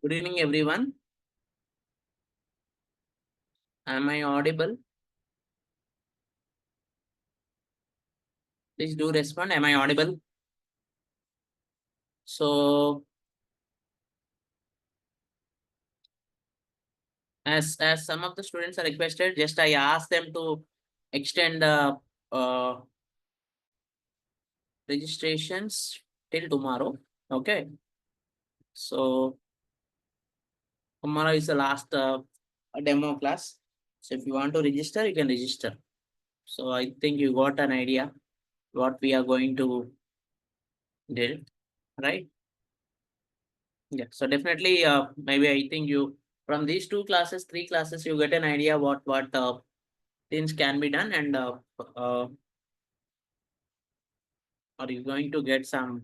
Good evening, everyone. Am I audible? Please do respond. Am I audible? So, as some of the students are requested, just I asked them to extend the uh, registrations till tomorrow. Okay. So tomorrow is the last demo class. So if you want to register, you can register. So I think you got an idea what we are going to deal, right? Yeah. So definitely, maybe I think you from these two classes, three classes, you get an idea what things can be done, and uh, are you going to get some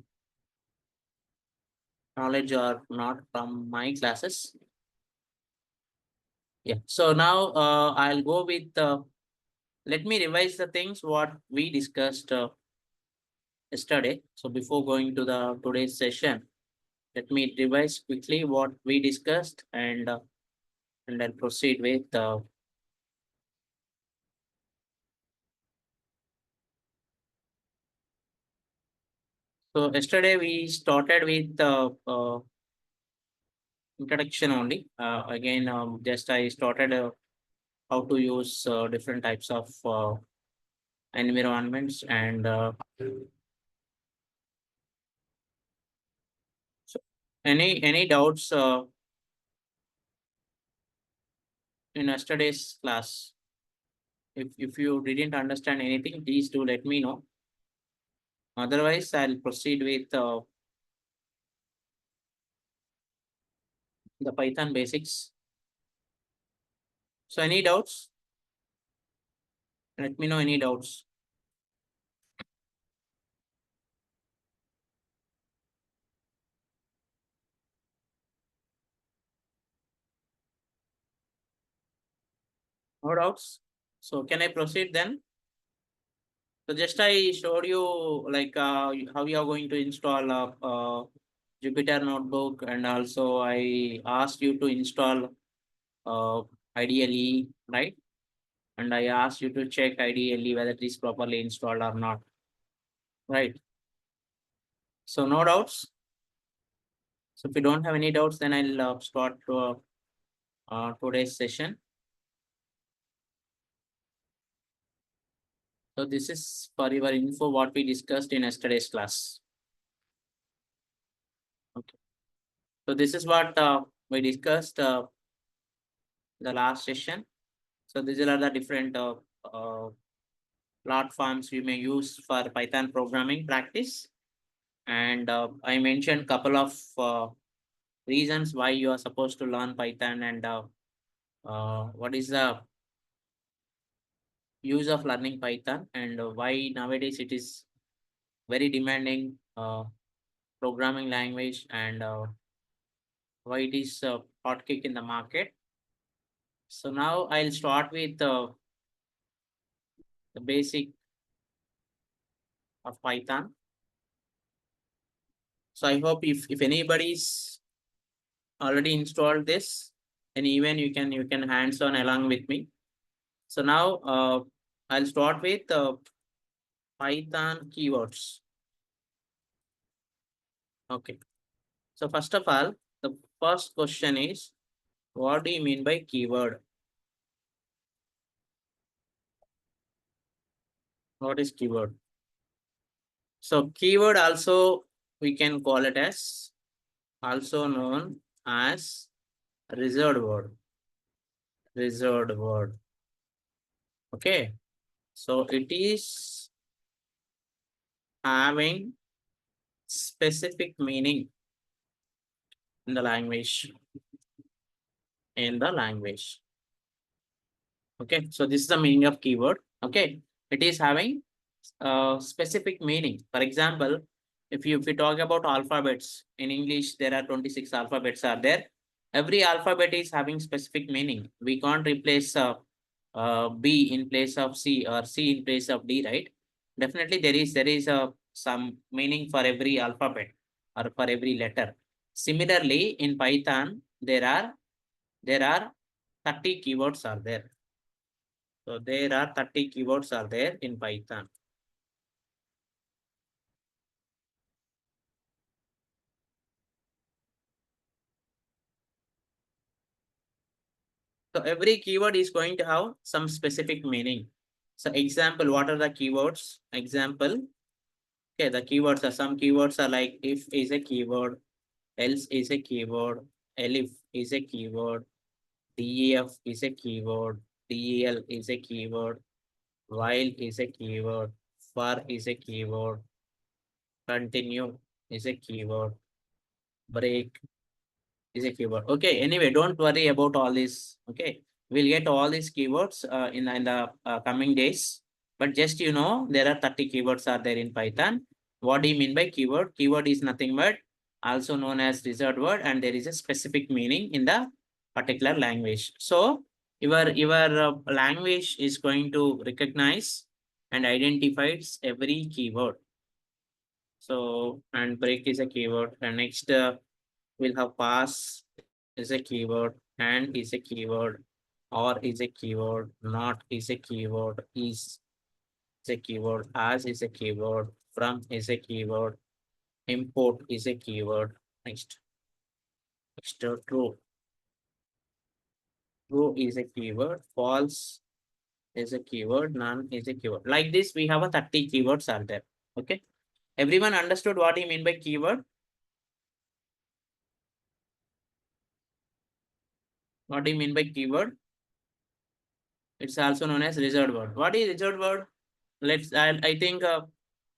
knowledge or not from my classes? Yeah. So now I'll go with. Let me revise the things what we discussed yesterday. So before going to the today's session, let me revise quickly what we discussed, and I'll proceed with. So yesterday we started with introduction only. Again, just I started how to use different types of environments, and so any doubts in yesterday's class? If you didn't understand anything, please do let me know. Otherwise, I'll proceed with the Python basics. So any doubts? Let me know any doubts. No doubts. So can I proceed then? So just I showed you like how you are going to install Jupyter Notebook, and also I asked you to install uh, IDLE, right? And I asked you to check IDLE whether it is properly installed or not, right? So no doubts. So if you don't have any doubts, then I'll start today's session. So this is for your info what we discussed in yesterday's class. Okay. So this is what we discussed the last session. So these are the different platforms you may use for Python programming practice. And I mentioned couple of reasons why you are supposed to learn Python, and what is the use of learning Python, and why nowadays it is very demanding programming language, and why it is hot cake in the market. So now I'll start with the basic of Python. So I hope if anybody's already installed this, and even you can hands on along with me. So now I'll start with Python keywords. Okay. So first of all, the first question is, what do you mean by keyword? What is keyword? So keyword also we can call it as also known as reserved word. Reserved word. Okay. So it is having specific meaning in the language. In the language. Okay. So this is the meaning of keyword. Okay. It is having specific meaning. For example, if you talk about alphabets in English, there are 26 alphabets are there. Every alphabet is having specific meaning. We can't replace B in place of C or C in place of D, right? Definitely there is some meaning for every alphabet or for every letter. Similarly, in Python, there are 30 keywords are there. So there are 30 keywords are there in Python. So every keyword is going to have some specific meaning. So example, what are the keywords? Example, okay, the keywords are, some keywords are like if is a keyword, else is a keyword, elif is a keyword, def is a keyword, del is a keyword, while is a keyword, for is a keyword, continue is a keyword, break is a keyword. Okay, anyway, don't worry about all this. Okay, we'll get all these keywords in the coming days. But just there are 30 keywords are there in Python. What do you mean by keyword? Keyword is nothing but also known as reserved word, and there is a specific meaning in the particular language. So your language is going to recognize and identifies every keyword. So and break is a keyword, and next we'll have pass is a keyword, and is a keyword, or is a keyword, not is a keyword, is a keyword, as is a keyword, from is a keyword, import is a keyword. Next true. True is a keyword, false is a keyword, none is a keyword. Like this, we have a 30 keywords are there. Okay. Everyone understood what you mean by keyword? What do you mean by keyword? It's also known as reserved word. What is reserved word? I think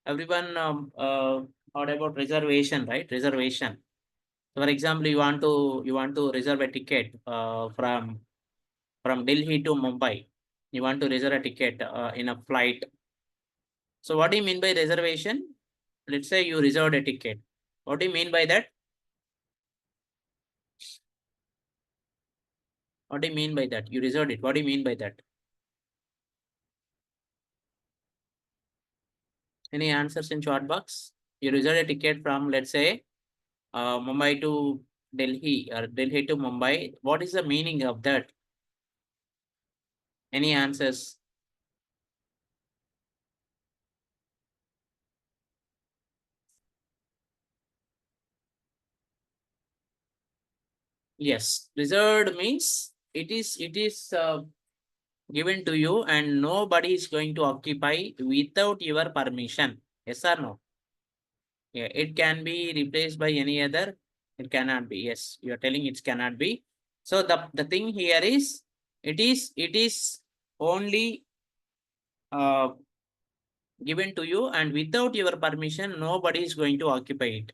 everyone heard about reservation, right? Reservation. For example, you want to reserve a ticket from Delhi to Mumbai. You want to reserve a ticket in a flight. So what do you mean by reservation? Let's say you reserved a ticket. What do you mean by that? What do you mean by that? You reserved it. What do you mean by that? Any answers in chat box? You reserved a ticket from, let's say, Mumbai to Delhi or Delhi to Mumbai. What is the meaning of that? Any answers? Yes, reserved means it is given to you and nobody is going to occupy without your permission. Yes or no? Yeah, it can be replaced by any other. It cannot be. Yes, you are telling it cannot be. So the thing here is it is only uh, given to you, and without your permission, nobody is going to occupy it.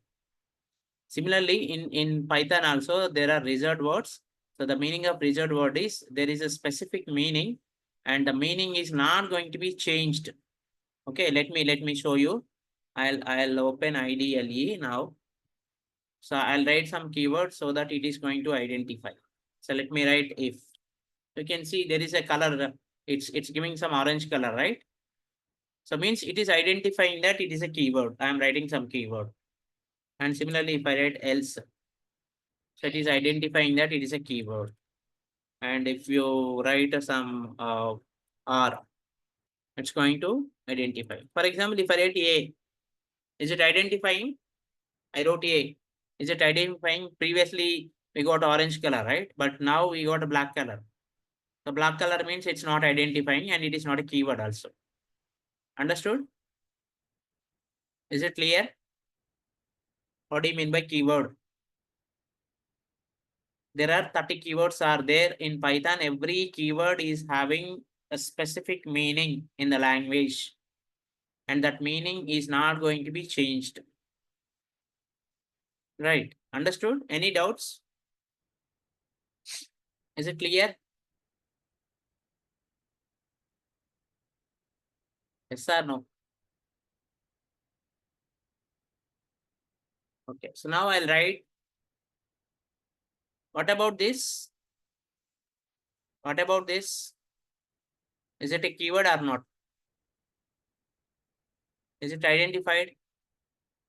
Similarly, in Python also, there are reserved words. So the meaning of reserved word is there is a specific meaning and the meaning is not going to be changed. Okay, let me show you. I'll open IDLE now. So I'll write some keywords so that it is going to identify. So let me write if. You can see there is a color. It's giving some orange color, right? So means it is identifying that it is a keyword. I am writing some keyword. And similarly, if I write else, so it is identifying that it is a keyword. And if you write some R, it's going to identify. For example, if I write A, is it identifying? I wrote A. Is it identifying? Previously, we got orange color, right? But now we got a black color. The black color means it's not identifying and it is not a keyword also. Understood? Is it clear? What do you mean by keyword? There are 30 keywords are there in Python. Every keyword is having a specific meaning in the language. And that meaning is not going to be changed. Right. Understood? Any doubts? Is it clear? Yes or no? Okay. So now I'll write. What about this? What about this? Is it a keyword or not? Is it identified?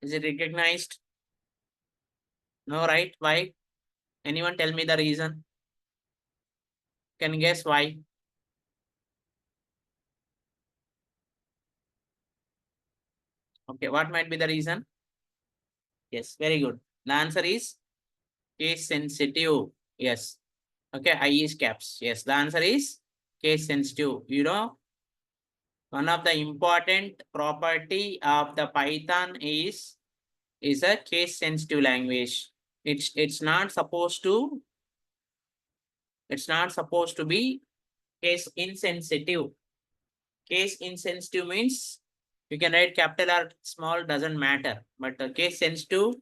Is it recognized? No, right? Why? Anyone tell me the reason? Can you guess why? Okay, what might be the reason? Yes, very good. The answer is case sensitive. Yes. Okay, I is caps. Yes, the answer is case sensitive. One of the important property of the Python is a case sensitive language. It's not supposed to be case insensitive. Case insensitive means you can write capital or small, doesn't matter. But case sensitive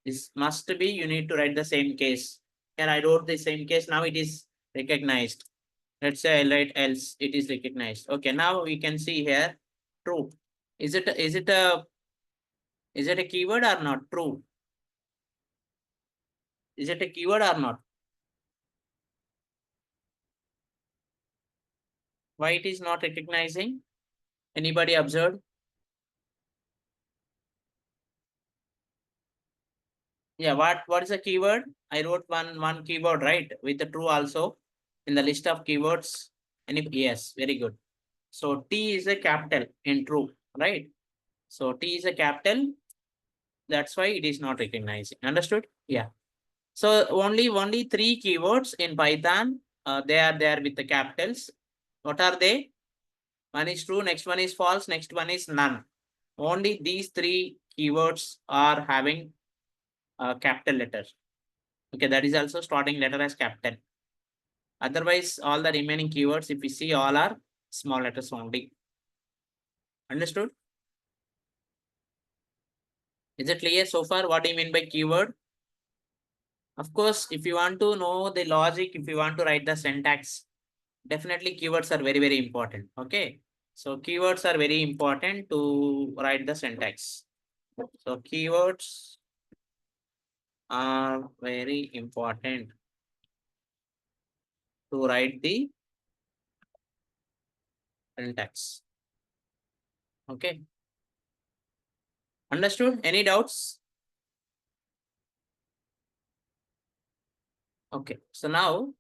is must be, you need to write the same case. Here I wrote the same case, now it is recognized. Let's say I write else, it is recognized. Okay, now we can see here true. Is it a keyword or not? True. Is it a keyword or not? Why it is not recognizing? Anybody observed? Yeah, what is a keyword? I wrote one keyword, right? With the true also in the list of keywords. And if yes, very good. So T is a capital in true, right? So T is a capital. That's why it is not recognizing. Understood? Yeah. So only three keywords in Python. They are there with the capitals. What are they? One is true, next one is false, next one is none. Only these three keywords are having capital letters. Okay, that is also starting letter as capital. Otherwise, all the remaining keywords, if you see, all are small letters only. Understood? Is it clear so far what do you mean by keyword? Of course, if you want to know the logic, if you want to write the syntax, definitely keywords are very, very important. Okay. So keywords are very important to write the syntax. So keywords are very important to write the syntax. Okay. Understood? Any doubts? Okay. So now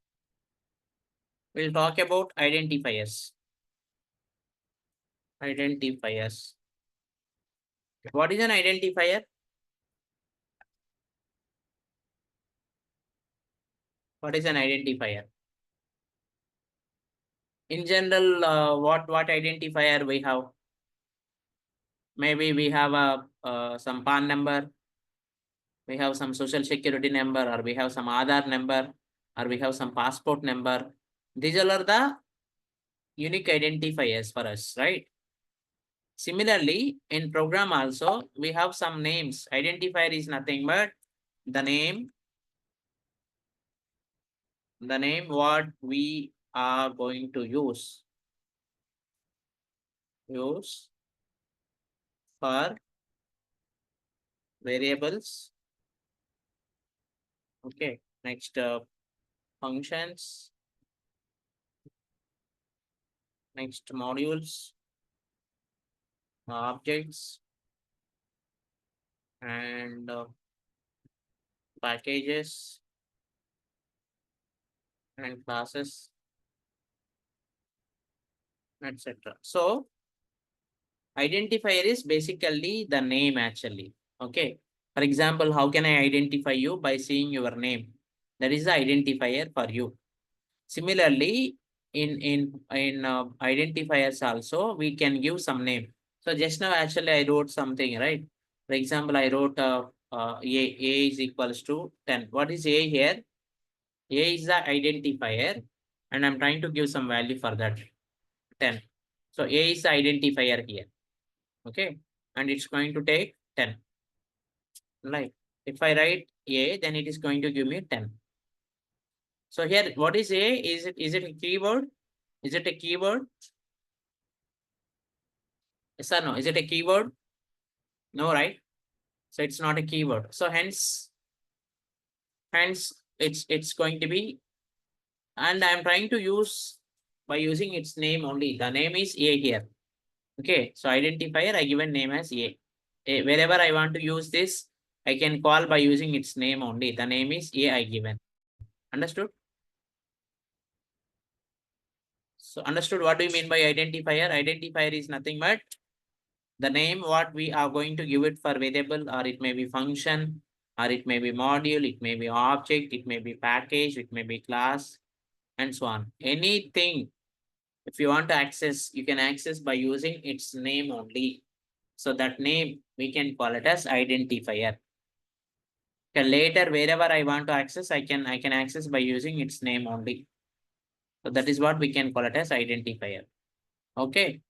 we'll talk about identifiers. Identifiers. What is an identifier? What is an identifier? In general, what identifier we have? Maybe we have a some PAN number, we have some social security number, or we have some Aadhaar number, or we have some passport number. These all are the unique identifiers for us, right? Similarly, in program also, we have some names. Identifier is nothing but the name what we are going to use for variables. Okay, next functions, next modules, objects, and packages and classes, etc. So identifier is basically the name actually. Okay. For example, how can I identify you? By seeing your name. That is the identifier for you. Similarly, in identifiers also, we can give some name. So just now actually I wrote something, right? For example, I wrote A is equals to 10. What is A here? A is the identifier, and I'm trying to give some value for that 10. So A is the identifier here. Okay, and it's going to take 10. Like if I write A, then it is going to give me 10. So here, what is A? Is it a keyword? Is it a keyword? Yes or no? Is it a keyword? No, right? So it's not a keyword. So hence it's going to be, and I'm trying to use by using its name only. The name is A here. Okay, so identifier I given name as A. Wherever I want to use this, I can call by using its name only. The name is A I given. Understood? So understood what do you mean by identifier? Identifier is nothing but the name what we are going to give it for variable, or it may be function, or it may be module, it may be object, it may be package, it may be class, and so on. Anything, if you want to access, you can access by using its name only. So that name we can call it as identifier. Okay, later, wherever I want to access, I can access by using its name only. So that is what we can call it as identifier. Okay.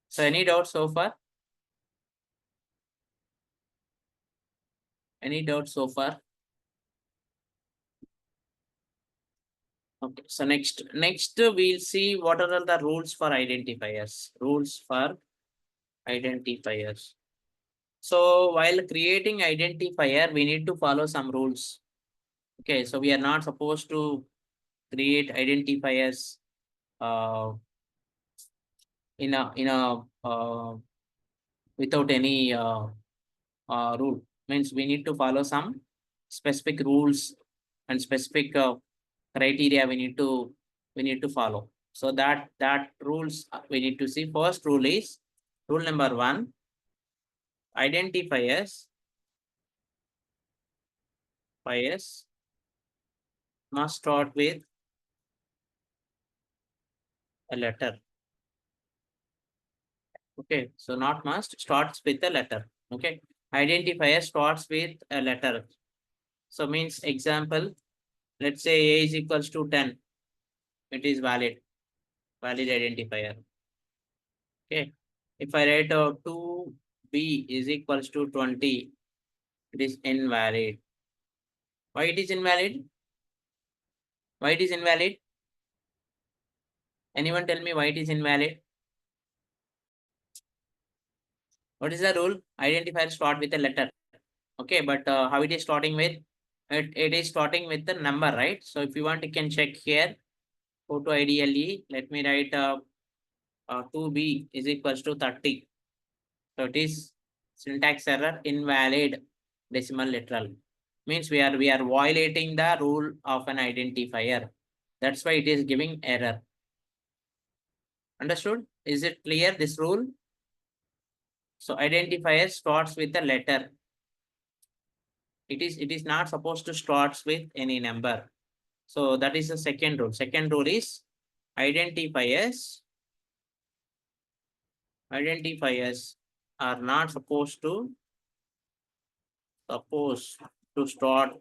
So any doubts so far? Any doubts so far? Okay. So next we'll see what are the rules for identifiers. Rules for identifiers. So while creating identifier, we need to follow some rules. Okay. So we are not supposed to create identifiers in a without any rule. Means we need to follow some specific rules and specific criteria we need to follow. So that rules we need to see. First rule is rule number 1. Identifiers must start with a letter. Okay, so not must, starts with a letter. Okay, identifier starts with a letter. So means example, let's say A is equals to 10. It is valid identifier. Okay, if I write 2B is equals to 20, it is invalid. Why it is invalid? Why it is invalid? Anyone tell me why it is invalid? What is the rule? Identifier start with a letter. Okay, but how it is starting with? It is starting with the number, right? So if you want, you can check here. Photo IDLE. Let me write 2B is equals to 30. So it is syntax error, invalid decimal literal. Means we are violating the rule of an identifier. That's why it is giving error. Understood? Is it clear, this rule? So identifier starts with a letter. It is not supposed to start with any number. So that is the second rule. Second rule is identifiers are not supposed to start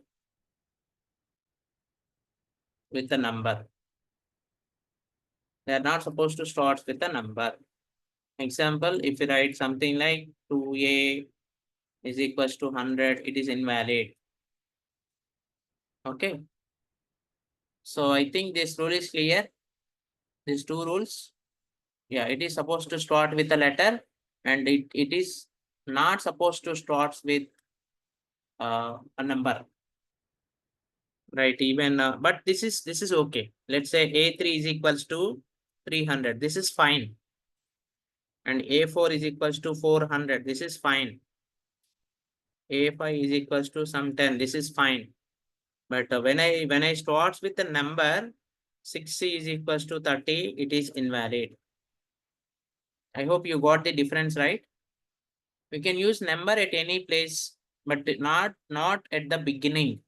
with a number. They are not supposed to start with a number. Example, if you write something like 2A is equals to 100, it is invalid. Okay. So I think this rule is clear. These two rules. Yeah, it is supposed to start with a letter, and it is not supposed to start with a number. Right, even but this is okay. Let's say A3 is equals to 300. This is fine. And A4 is equals to 400. This is fine. A5 is equals to some 10. This is fine. But when I starts with the number 60 is equals to 30, it is invalid. I hope you got the difference, right? We can use number at any place, but not at the beginning.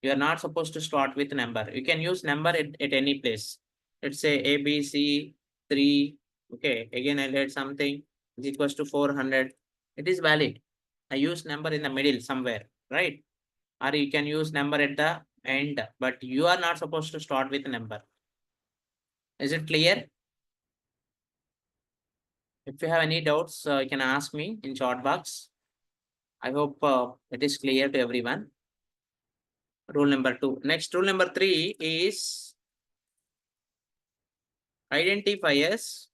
You are not supposed to start with number. You can use number at any place. Let's say A, B, C, 3. Okay, again I'll add something is equals to 400. It is valid. I use number in the middle somewhere, right? Or you can use number at the end, but you are not supposed to start with number. Is it clear? If you have any doubts, you can ask me in chat box. I hope it is clear to everyone. Rule number 2. Next, rule number 3 is identifiers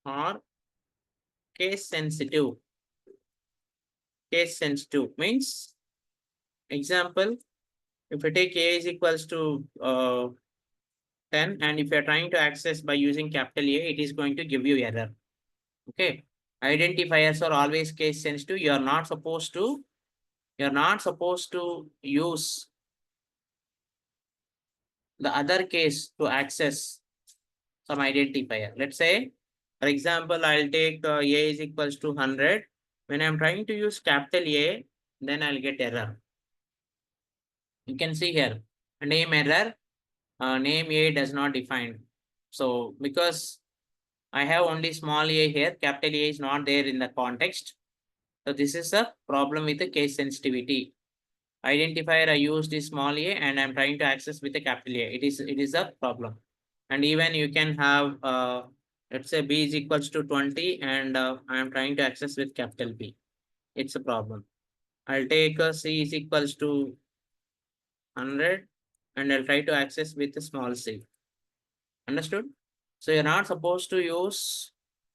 are case sensitive. Case sensitive means, example, if I take A is equals to 10, and if you're trying to access by using capital A, it is going to give you error. Okay. Identifiers are always case sensitive. You are not supposed to You're not supposed to use the other case to access some identifier. Let's say, for example, I'll take A is equals to 100. When I'm trying to use capital A, then I'll get error. You can see here, name error, name A does not define. So because I have only small a here, capital A is not there in the context. So this is a problem with the case sensitivity. Identifier I used is small a and I'm trying to access with a capital A. It is a problem. And even you can have let's say B is equals to 20 and I'm trying to access with capital B. It's a problem. I'll take C is equals to 100 and I'll try to access with a small c. Understood? So you're not supposed to use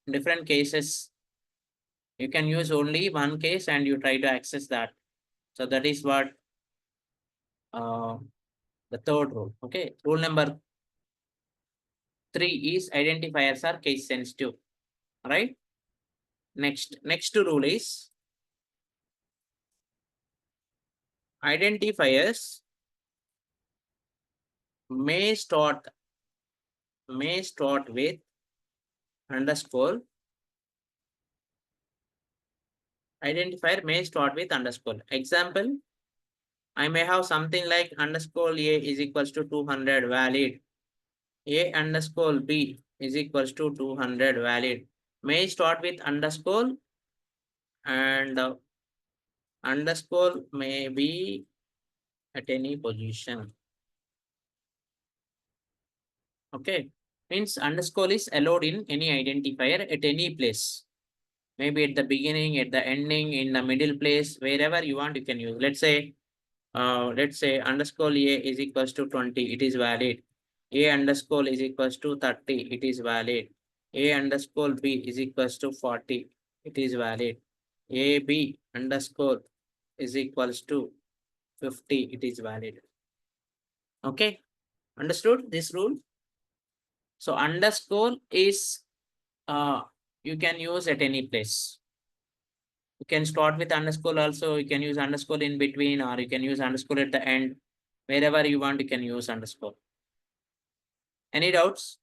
different cases. You can use only one case and you try to access that. So that is what uh, the third rule. Okay. Rule number 3 is identifiers are case sensitive. Right? Next rule is identifiers may start with underscore. Identifier may start with underscore. Example, I may have something like underscore A is equals to 200 valid. A underscore B is equals to 200 valid. May start with underscore and underscore may be at any position. Okay. Means underscore is allowed in any identifier at any place. Maybe at the beginning, at the ending, in the middle place, wherever you want, you can use. Let's say underscore A is equals to 20, it is valid. A underscore is equals to 30, it is valid. A underscore B is equals to 40, it is valid. AB underscore is equals to 50, it is valid. Okay, understood this rule? So underscore is you can use at any place. You can start with underscore also, you can use underscore in between, or you can use underscore at the end. Wherever you want, you can use underscore. Any doubts?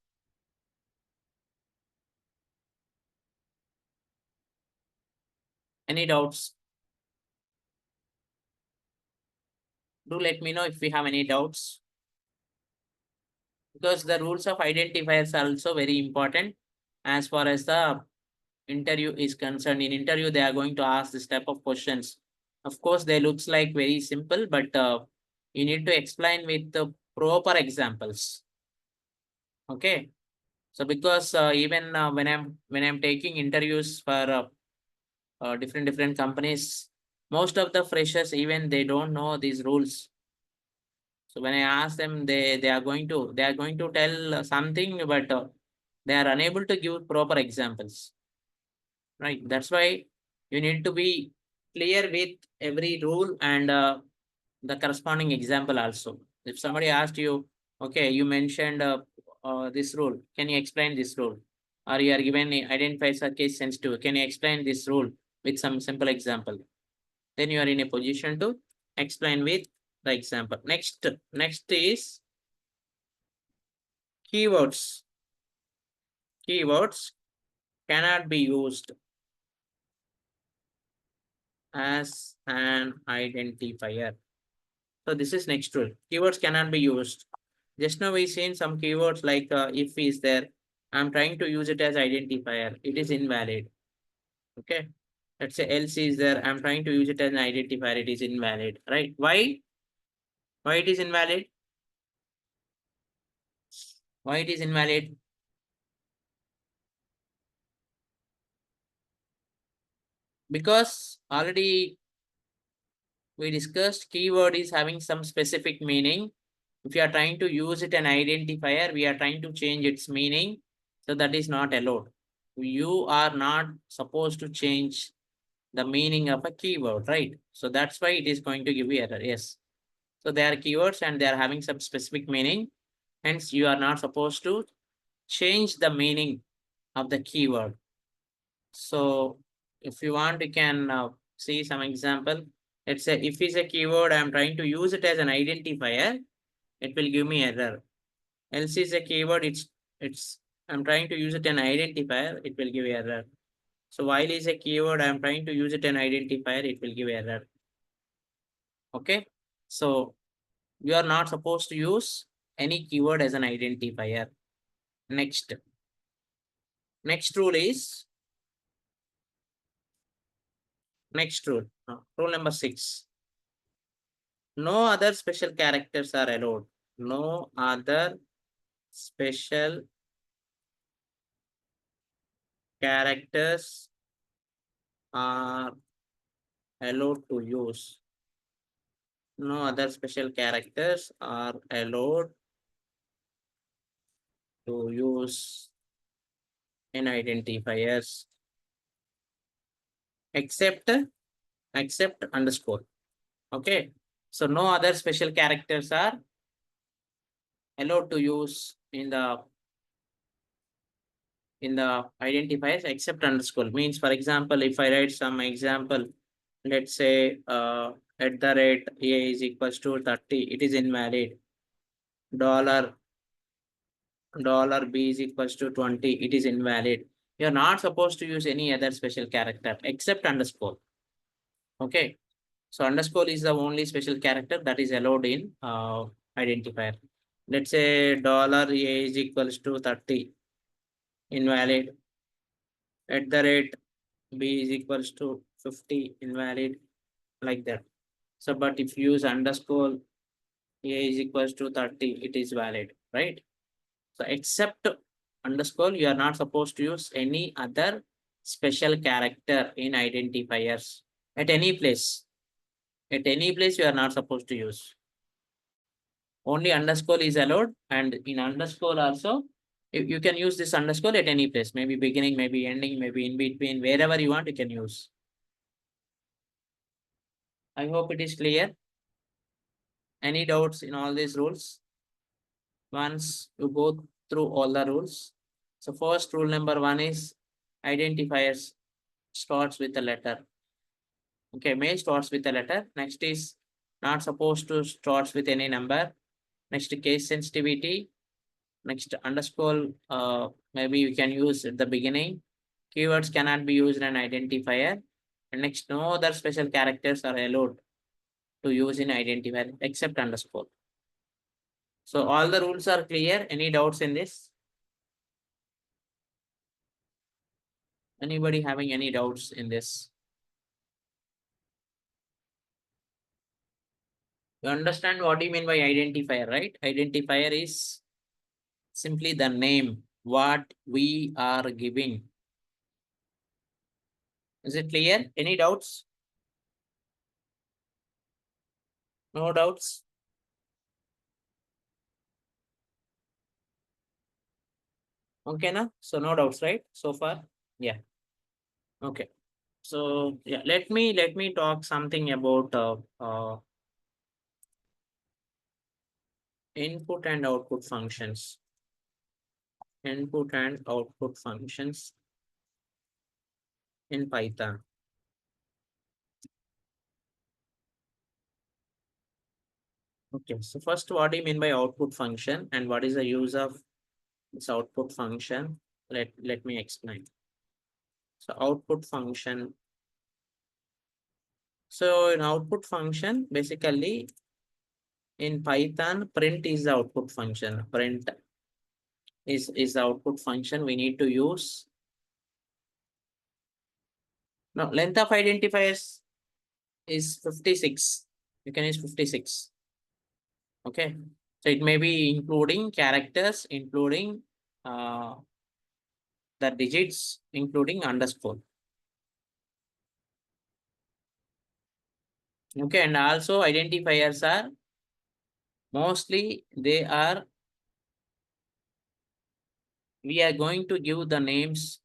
Any doubts? Do let me know if we have any doubts. Because the rules of identifiers are also very important as far as the interview is concerned. In interview, they are going to ask this type of questions. Of course, they looks like very simple, but you need to explain with the proper examples. Okay. So because even when I'm taking interviews for different companies, most of the freshers even they don't know these rules. So when I ask them, they are going to tell something, but they are unable to give proper examples. Right. That's why you need to be clear with every rule and the corresponding example also. If somebody asked you, okay, you mentioned this rule, can you explain this rule? Or you are given identifies a case sensitive, can you explain this rule with some simple example? Then you are in a position to explain with the example. Next is keywords. Keywords cannot be used as an identifier. So this is next rule. Keywords cannot be used. Just now we seen some keywords like if is there. I'm trying to use it as identifier. It is invalid. Okay. Let's say else is there. I'm trying to use it as an identifier. It is invalid. Right? Why? Why it is invalid? Why it is invalid? Because already we discussed keyword is having some specific meaning. If you are trying to use it an identifier, we are trying to change its meaning. So that is not allowed. You are not supposed to change the meaning of a keyword, right? So that's why it is going to give you error. Yes. So they are keywords and they are having some specific meaning. Hence, you are not supposed to change the meaning of the keyword. So if you want, you can see some example. Let's say if is a keyword, I'm trying to use it as an identifier, it will give me error. Else is a keyword, it's I'm trying to use it an identifier, it will give error. So while is a keyword, I'm trying to use it an identifier, it will give error. Okay. So you are not supposed to use any keyword as an identifier. Next rule is rule number 6. No other special characters are allowed. No other special characters are allowed to use. No other special characters are allowed to use in identifiers except underscore. Okay. So no other special characters are allowed to use in the identifiers except underscore. Means, for example, if I write some example, let's say at the rate a is equals to 30, it is invalid. Dollar b is equals to 20, it is invalid. You're not supposed to use any other special character except underscore. Okay. So underscore is the only special character that is allowed in identifier. Let's say dollar a is equals to 30, invalid. At the rate b is equals to 50, invalid, like that. So, but if you use underscore a is equals to 30, it is valid, right? So except underscore, you are not supposed to use any other special character in identifiers at any place. At any place, you are not supposed to use. Only underscore is allowed, and in underscore also, you can use this underscore at any place, maybe beginning, maybe ending, maybe in between, wherever you want, you can use. I hope it is clear. Any doubts in all these rules? Once you go through all the rules. So first rule number 1 is identifiers starts with a letter. Okay, may starts with a letter. Next is not supposed to starts with any number. Next, case sensitivity. Next, underscore, maybe you can use at the beginning. Keywords cannot be used in an identifier. And next, no other special characters are allowed to use in identifier except underscore. So all the rules are clear. Any doubts in this? Anybody having any doubts in this? You understand what do you mean by identifier, right? Identifier is simply the name, what we are giving. Is it clear? Any doubts? No doubts? Okay, na? So no doubts, right? So far? Yeah. Okay. So yeah, let me talk something about input and output functions. Input and output functions in Python. Okay, so first, what do you mean by output function and what is the use of this output function? Let me explain. So output function. So in output function, basically in Python, print is the output function. Print is the output function we need to use. Now, length of identifiers is 56. You can use 56. Okay. So it may be including characters, including the digits, including underscore. Okay, and also identifiers are mostly we are going to give the names,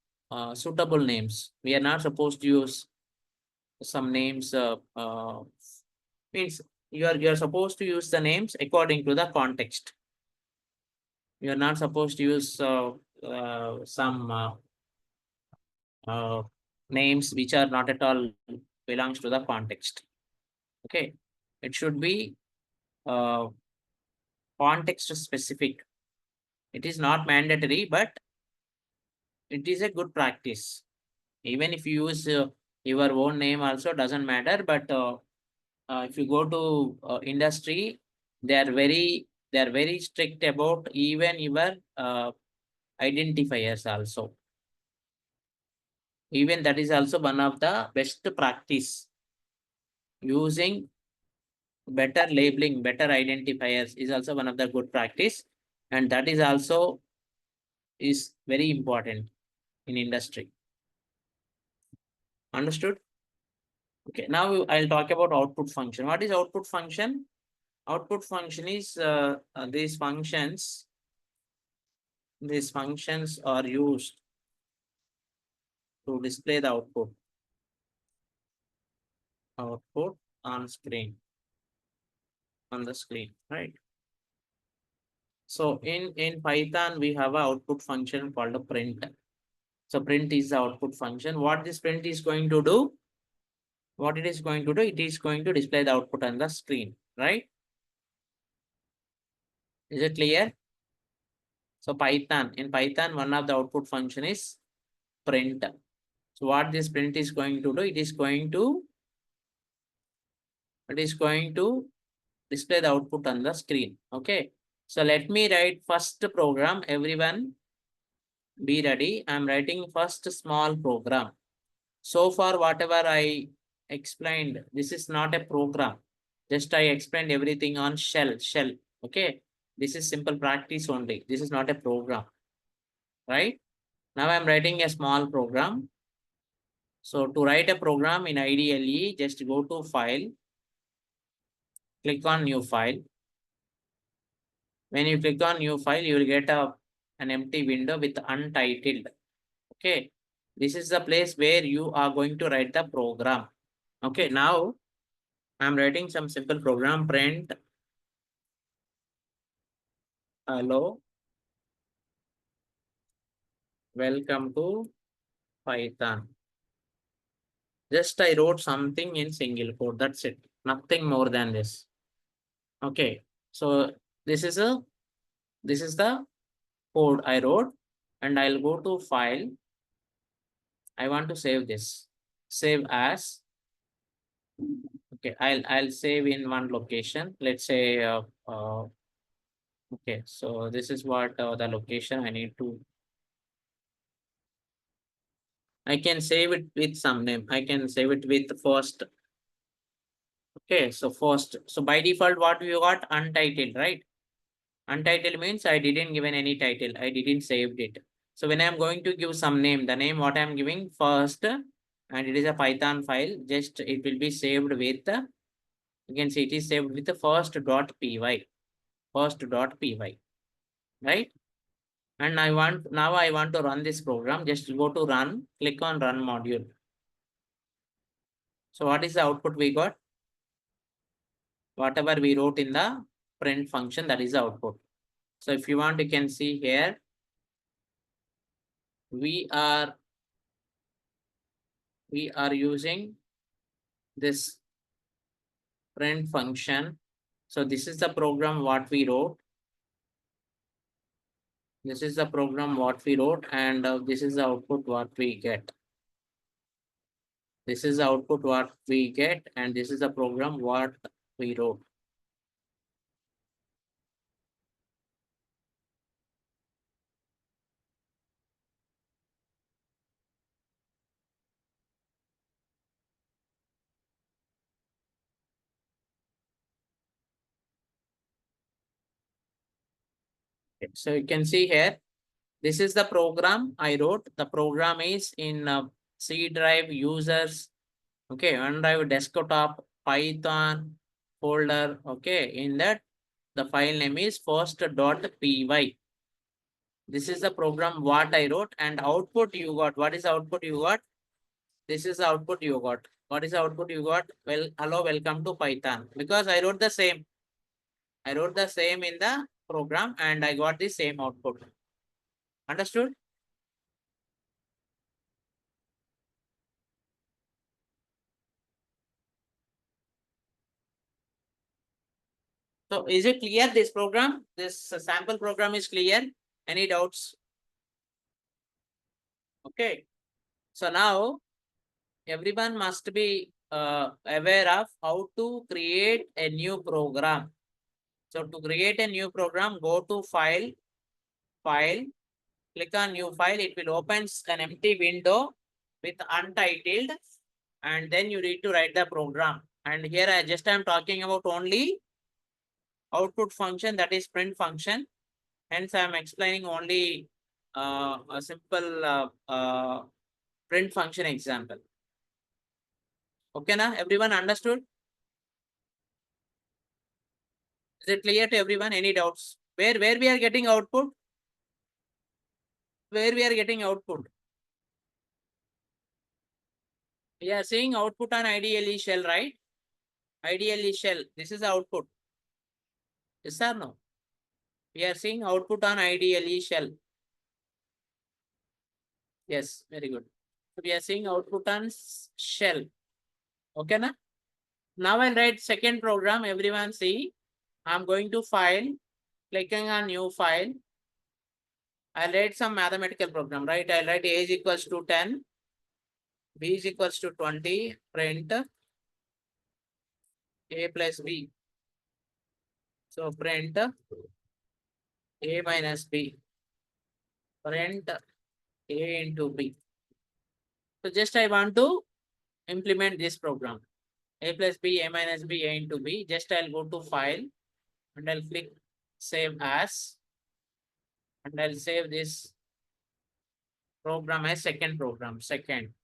suitable names. We are not supposed to use some names, means you are supposed to use the names according to the context. You are not supposed to use some names which are not at all belongs to the context. Okay, it should be context specific. It is not mandatory, but it is a good practice. Even if you use your own name also doesn't matter, but if you go to industry, they are very strict about even your identifiers also. Even that is also one of the best practice. Using better labeling, better identifiers is also one of the good practice, and that is also is very important in industry. Understood? Okay, now I'll talk about output function. What is output function? Output function is these functions. These functions are used to display the output. Output on screen, on the screen, right? So in Python, we have an output function called a print. So print is the output function. What this print is going to do? What it is going to do? It is going to display the output on the screen, right? Is it clear? So in Python, one of the output function is print. So what this print is going to do? It is going to display the output on the screen. Okay. So let me write first program. Everyone be ready. I'm writing first small program. So far, whatever I explained, this is not a program. Just I explained everything on shell. Okay. This is simple practice only. This is not a program, right? Now I'm writing a small program. So to write a program in IDLE, just go to file, click on new file. When you click on new file, you will get an empty window with untitled. Okay. This is the place where you are going to write the program. Okay. Now I'm writing some simple program, print hello, welcome to Python. Just I wrote something in single quote. That's it. Nothing more than this. Okay. So this is the code I wrote, and I'll go to file. I want to save this. Save as. Okay, I'll save in one location. Let's say okay, so this is what the location I need to. I can save it with some name. I can save it with first. Okay, so first. So by default, what we got untitled, right? Untitled means I didn't given any title. I didn't saved it. So when I'm going to give some name, the name what I'm giving first, and it is a Python file. Just it will be saved with you can see it is saved with the first.py. First.py, right? And now I want to run this program. Just go to run, click on run module. So what is the output we got? Whatever we wrote in the print function, that is the output. So if you want, you can see here, we are using this print function. So this is the program what we wrote. This is the program what we wrote, and this is the output what we get. This is the output what we get, and this is the program what we wrote. Okay, so you can see here, this is the program I wrote. The program is in C drive users, okay, OneDrive desktop Python folder. Okay, in that the file name is first.py. This is the program what I wrote, and output you got. What is the output you got? This is the output you got. What is the output you got? Well, hello, welcome to Python. Because I wrote the same. I wrote the same in the program and I got the same output. Understood? So is it clear, this program? This sample program is clear? Any doubts? Okay. So now everyone must be aware of how to create a new program. So to create a new program, go to file, click on new file. It will open an empty window with untitled, and then you need to write the program. And here I am talking about only output function, that is print function. Hence I am explaining only a simple print function example. Okay, now everyone understood? Is it clear to everyone? Any doubts? Where we are getting output? Where we are getting output? We are seeing output on IDLE shell, right? IDLE shell. This is the output. Yes or no? We are seeing output on IDLE shell. Yes, very good. So we are seeing output on shell. Okay, na? Now I'll write second program. Everyone see. I'm going to file, clicking on new file. I'll write some mathematical program, right? I'll write A is equals to 10, B is equals to 20, print A plus B. So print A minus B, print A into B. So just I want to implement this program. A plus B, A minus B, A into B. Just I'll go to file and I'll click save as, and I'll save this program as second program, second.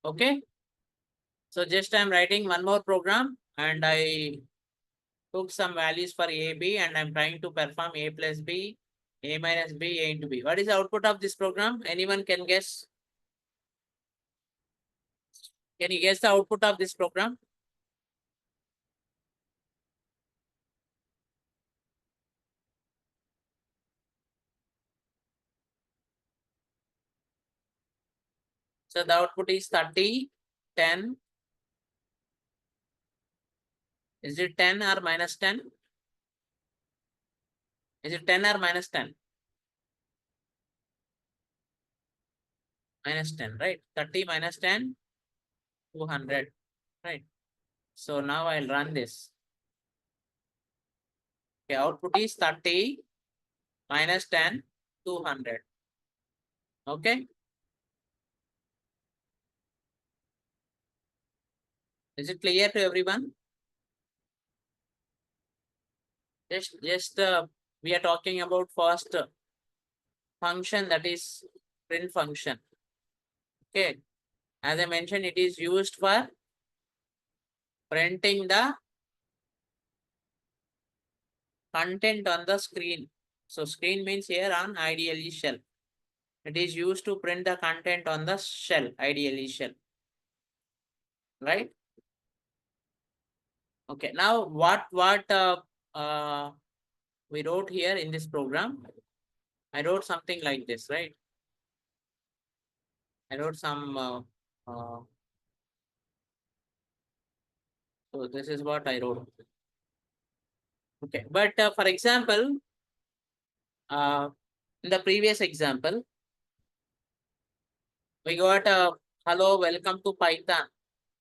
Okay. So just I'm writing one more program and I took some values for A, B, and I'm trying to perform A plus B, A minus B, A into B. What is the output of this program? Anyone can guess? Can you guess the output of this program? So the output is 30, 10. Is it 10 or minus 10? Is it 10 or minus 10? Minus 10, right? 30 minus 10, 200, right? So now I'll run this. Okay, output is 30 minus 10, 200. Okay. Is it clear to everyone? Just we are talking about first function, that is print function. Okay. As I mentioned, it is used for printing the content on the screen. So screen means here on IDLE shell. It is used to print the content on the shell, IDLE shell. Right? Okay. Now what we wrote here in this program? I wrote something like this, right? I wrote some so this is what I wrote. Okay, but for example, in the previous example, we got a hello, welcome to Python.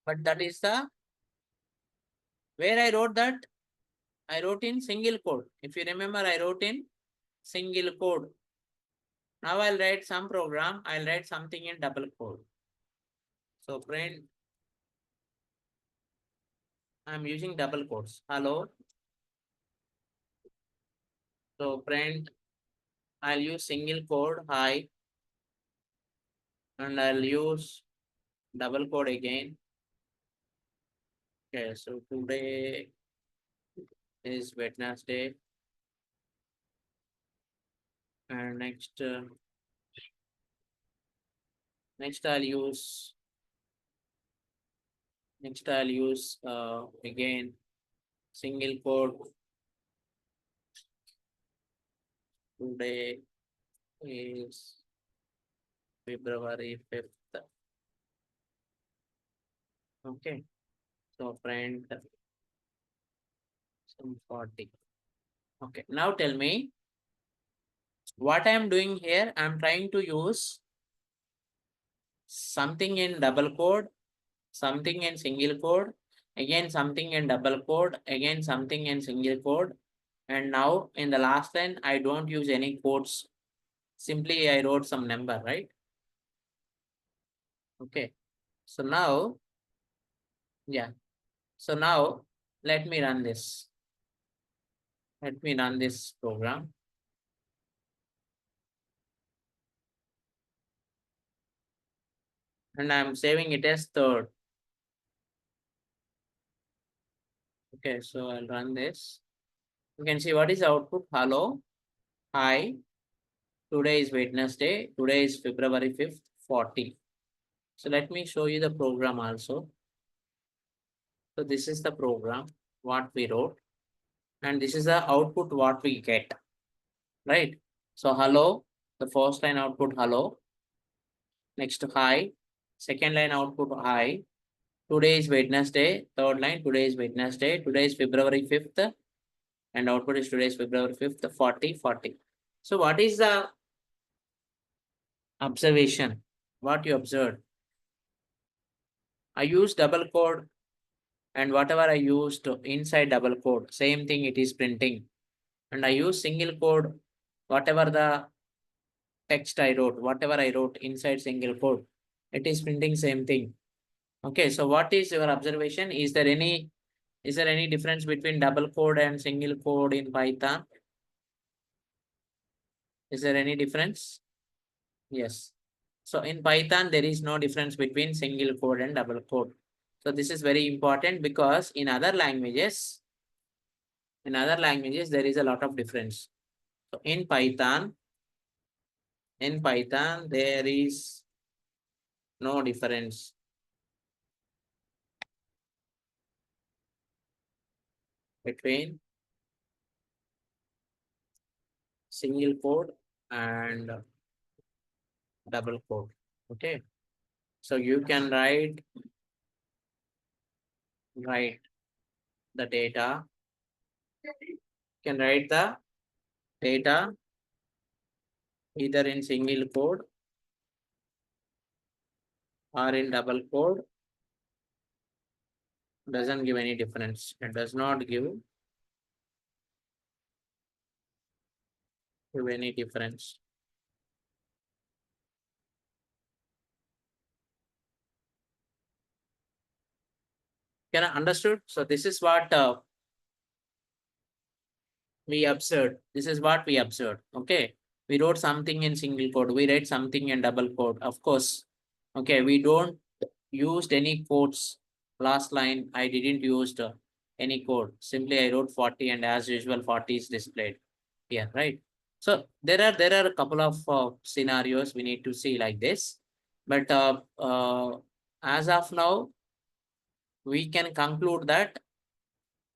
But that is the where I wrote that. I wrote in single code. If you remember, I wrote in single code. Now I'll write some program. I'll write something in double code. So print. I'm using double quotes. Hello. So print. I'll use single code. Hi. And I'll use double code again. Okay. So today is Wednesday. And next I'll use again single code. Today is February 5th. Okay. So print Some 40. Okay, now tell me what I am doing here. I am trying to use something in double code, something in single code, again something in double code, again something in single code. And now in the last line, I don't use any quotes. Simply I wrote some number, right? Okay. So now, yeah. So now let me run this. Let me run this program. And I'm saving it as third. Okay, so I'll run this. You can see what is the output. Hello, hi. Today is Wednesday. Today is February 5th, 40. So let me show you the program also. So this is the program, what we wrote. And this is the output, what we get, right? So hello, the first line output, hello. Next, hi. Second line output, hi. Today is Wednesday. Third line, today is Wednesday. Today is February 5th. And output is today is February 5th, 40, 40. So what is the observation? What you observed? I use double code, and whatever I used inside double code, same thing it is printing. And I use single code, whatever the text I wrote, whatever I wrote inside single code, it is printing same thing. Okay, so what is your observation? Is there any difference between double code and single code in Python? Is there any difference? Yes. So in Python, there is no difference between single code and double code. So this is very important because in other languages, there is a lot of difference. So in Python, there is no difference between single code and double code. Okay. So you can write the data. You can write the data either in single code or in double code. Doesn't give any difference. It does not give any difference. Can I understood? So this is what we observed. This is what we observed. Okay. We wrote something in single code. We write something in double code. Of course. Okay. We don't used any quotes. Last line, I didn't use any code. Simply I wrote 40 and as usual 40 is displayed here, right? So there are a couple of scenarios we need to see like this. But as of now, we can conclude that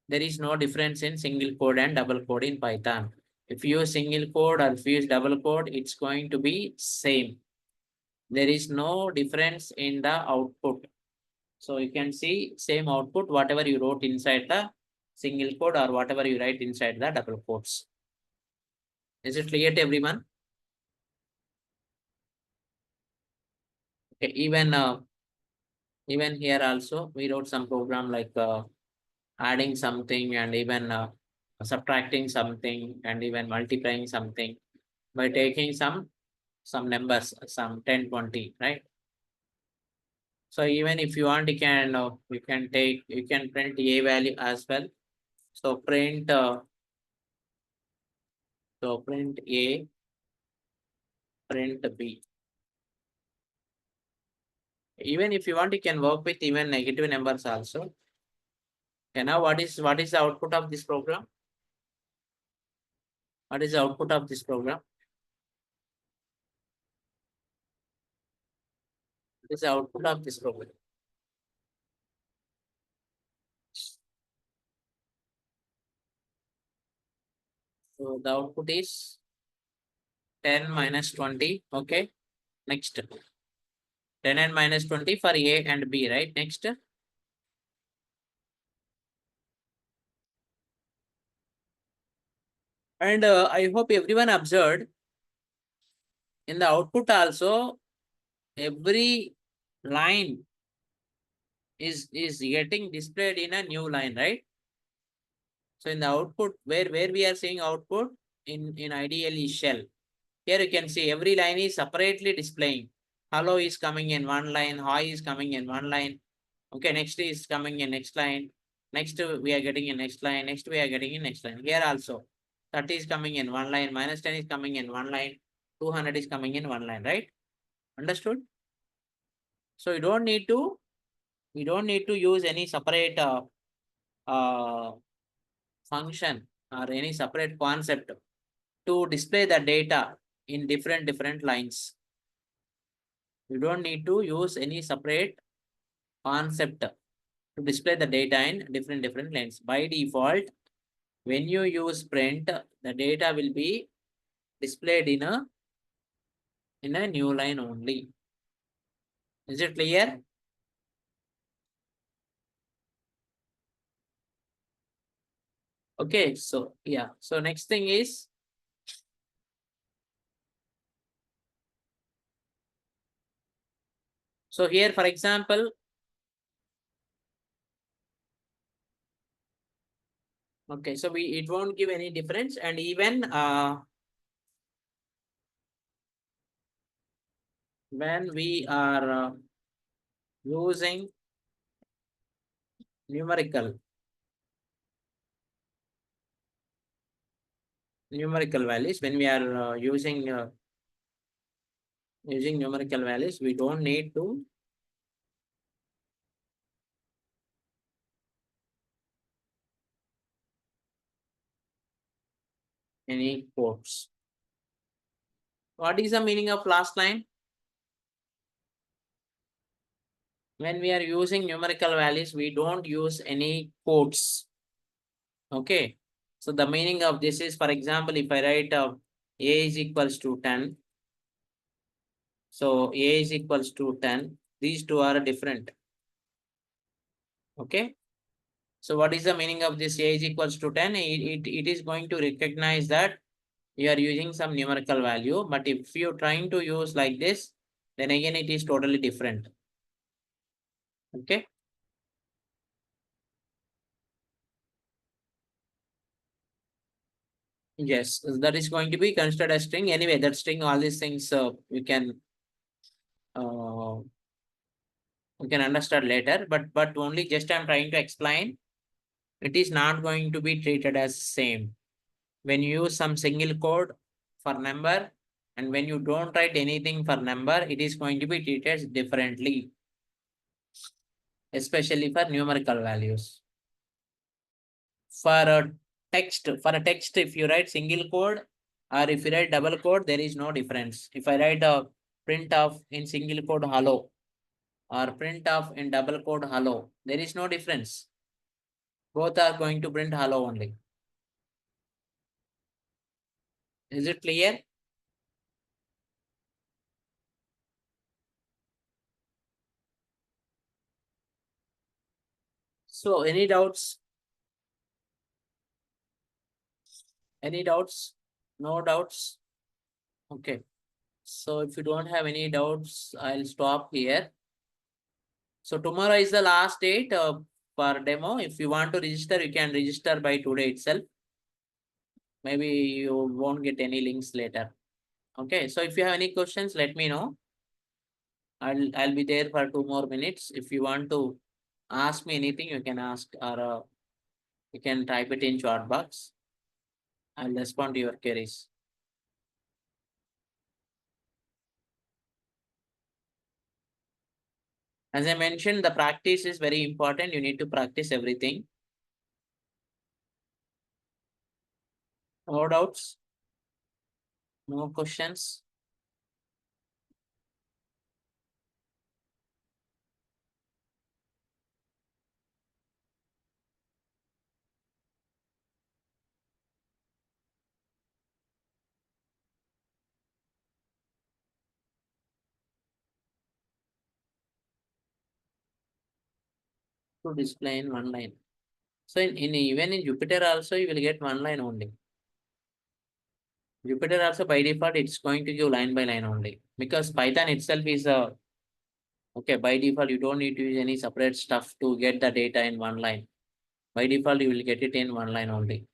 there is no difference in single code and double code in Python. If you use single code or if you use double code, it's going to be same. There is no difference in the output. So you can see same output, whatever you wrote inside the single code or whatever you write inside the double quotes. Is it clear to everyone? Okay, even here also we wrote some program like adding something and even subtracting something and even multiplying something by taking some numbers, some 10, 20, right? So even if you want, you can print a value as well. So print A, print B. Even if you want, you can work with even negative numbers also. Okay, now what is the output of this program? What is the output of this program? What is the output of this program? So the output is 10 minus 20. Okay. Next. 10 and minus 20 for A and B, right? Next. And I hope everyone observed in the output also, every line is getting displayed in a new line, right? So in the output, where we are seeing output in ideally shell. Here you can see every line is separately displaying. Hello is coming in one line, hi is coming in one line. Okay, next is coming in next line. Next we are getting in next line. Next we are getting in next line. Here also 30 is coming in one line, minus 10 is coming in one line, 200 is coming in one line, right? Understood? So we don't need to use any separate uh, function or any separate concept to display the data in different lines. You don't need to use any separate concept to display the data in different lines. By default, when you use print, the data will be displayed in a new line only. Is it clear? Okay, so yeah. So next thing is, so here for example, okay, so it won't give any difference, and even when we are using numerical values, when we are using numerical values, we don't need to any quotes. What is the meaning of last line? When we are using numerical values, we don't use any quotes. Okay. So the meaning of this is, for example, if I write a is equals to 10. So a is equals to 10. These two are different. Okay. So what is the meaning of this a is equals to 10? It is going to recognize that you are using some numerical value. But if you're trying to use like this, then again it is totally different. Okay. Yes, that is going to be considered as string. Anyway, that string, all these things uh, you can understand later. But only just I'm trying to explain. It is not going to be treated as same. When you use some single code for number, and when you don't write anything for number, it is going to be treated differently, especially for numerical values. For a text, if you write single code or if you write double code, there is no difference. If I write a print of in single code hello or print of in double code hello, there is no difference. Both are going to print hello only. Is it clear? So any doubts? Any doubts? No doubts? Okay. So if you don't have any doubts, I'll stop here. So tomorrow is the last date for demo. If you want to register, you can register by today itself. Maybe you won't get any links later. Okay. So if you have any questions, let me know. I'll be there for 2 more minutes. If you want to ask me anything, you can ask, or you can type it in chat box. I'll respond to your queries. As I mentioned, the practice is very important. You need to practice everything. No doubts? No questions? To display in one line. So in even in Jupyter also, you will get one line only. Jupyter also by default, it's going to give line by line only, because Python itself is a, okay, by default, you don't need to use any separate stuff to get the data in one line. By default, you will get it in one line only.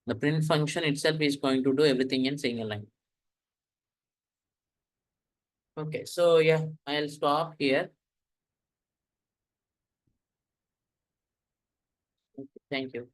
The print function itself is going to do everything in single line. Okay, so yeah, I'll stop here. Thank you.